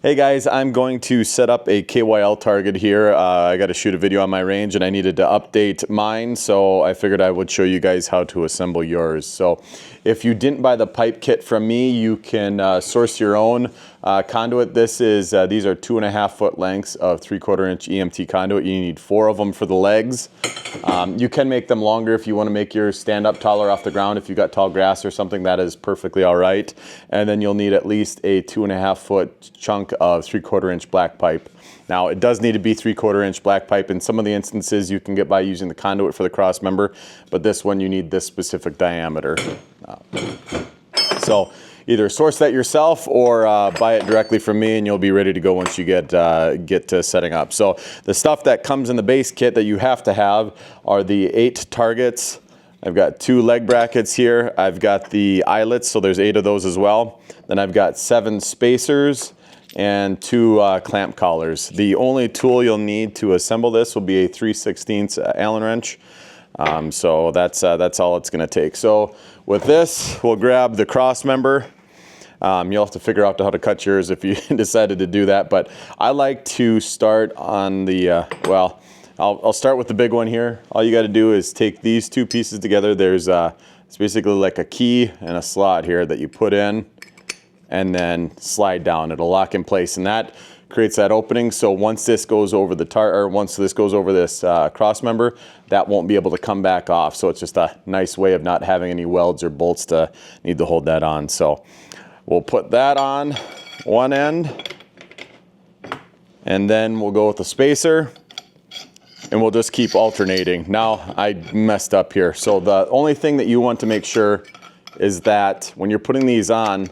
Hey guys, I'm going to set up a KYL target here. I got to shoot a video on my range and I needed to update mine, so I figured I would show you guys how to assemble yours. So if you didn't buy the pipe kit from me, you can source your own conduit. These are 2.5 foot lengths of 3/4 inch EMT conduit. You need 4 of them for the legs. You can make them longer if you want to make your stand up taller off the ground. If you got tall grass or something, that is perfectly all right. And then you'll need at least a 2.5 foot chunk of 3/4 inch black pipe. Now it does need to be 3/4 inch black pipe. In some of the instances you can get by using the conduit for the cross member, but this one you need this specific diameter. So either source that yourself or buy it directly from me and you'll be ready to go once you get to setting up. So the stuff that comes in the base kit that you have to have are the 8 targets. I've got 2 leg brackets here. I've got the eyelets, so there's 8 of those as well. Then I've got 7 spacers and 2 clamp collars. The only tool you'll need to assemble this will be a 3/16 Allen wrench. So that's all it's going to take. So with this, we'll grab the cross member. You'll have to figure out how to cut yours if you decided to do that. But I like to start on the, I'll start with the big one here. All you got to do is take these 2 pieces together. There's it's basically like a key and a slot here that you put in and then slide down. It'll lock in place, and that creates that opening. So once this goes over the cross member, that won't be able to come back off. So it's just a nice way of not having any welds or bolts to need to hold that on. So we'll put that on one end, and then we'll go with the spacer, and we'll just keep alternating. Now I messed up here. So the only thing that you want to make sure is that when you're putting these on,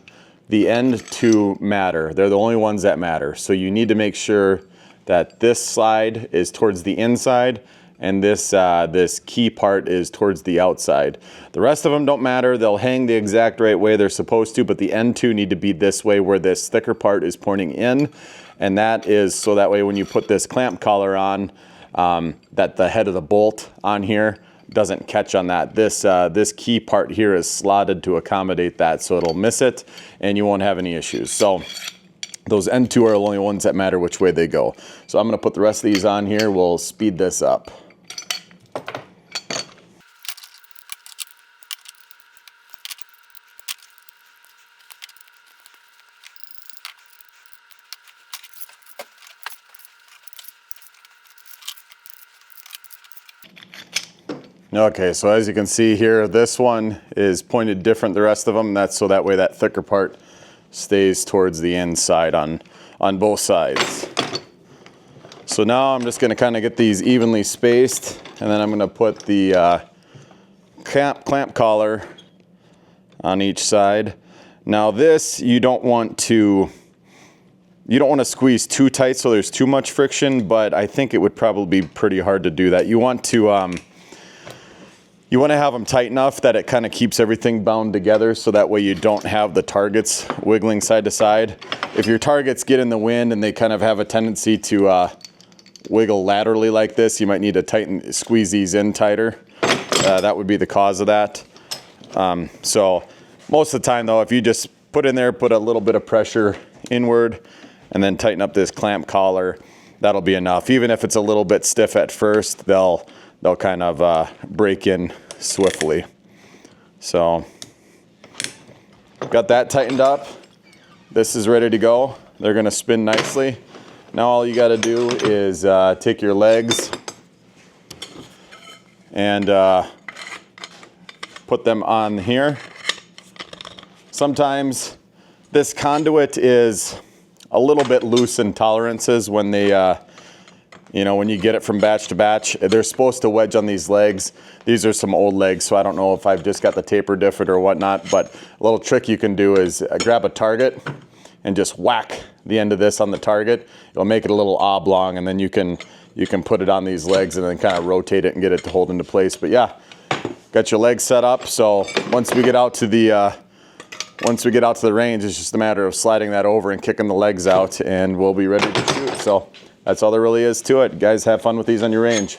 the end 2 matter. They're the only ones that matter. So you need to make sure that this slide is towards the inside and this key part is towards the outside. The rest of them don't matter. They'll hang the exact right way they're supposed to, but the end 2 need to be this way where this thicker part is pointing in. And that is so that way when you put this clamp collar on, that the head of the bolt on here doesn't catch on that. This key part here is slotted to accommodate that, so it'll miss it and you won't have any issues. So those end 2 are the only ones that matter which way they go. So I'm going to put the rest of these on here. We'll speed this up. Okay, so as you can see here, this one is pointed different than the rest of them. That's so that way that thicker part stays towards the inside on both sides. So now I'm just going to kind of get these evenly spaced, and then I'm going to put the clamp collar on each side. Now this, you don't want to squeeze too tight so there's too much friction, but I think it would probably be pretty hard to do that. You want to have them tight enough that it kind of keeps everything bound together, so that way you don't have the targets wiggling side to side. If your targets get in the wind and they kind of have a tendency to wiggle laterally like this, you might need to squeeze these in tighter. That would be the cause of that. So most of the time though, if you just put a little bit of pressure inward and then tighten up this clamp collar, that'll be enough. Even if it's a little bit stiff at first, they'll kind of break in swiftly. So got that tightened up. This is ready to go. They're going to spin nicely. Now all you got to do is take your legs and put them on here. Sometimes this conduit is a little bit loose in tolerances when they when you get it from batch to batch. They're supposed to wedge on these legs. These are some old legs, so I don't know if I've just got the taper different or whatnot, but a little trick you can do is grab a target and just whack the end of this on the target. It'll make it a little oblong, and then you can put it on these legs and then kind of rotate it and get it to hold into place. But yeah, got your legs set up. So once we get out to the range, it's just a matter of sliding that over and kicking the legs out, and we'll be ready to shoot. So that's all there really is to it. Guys, have fun with these on your range.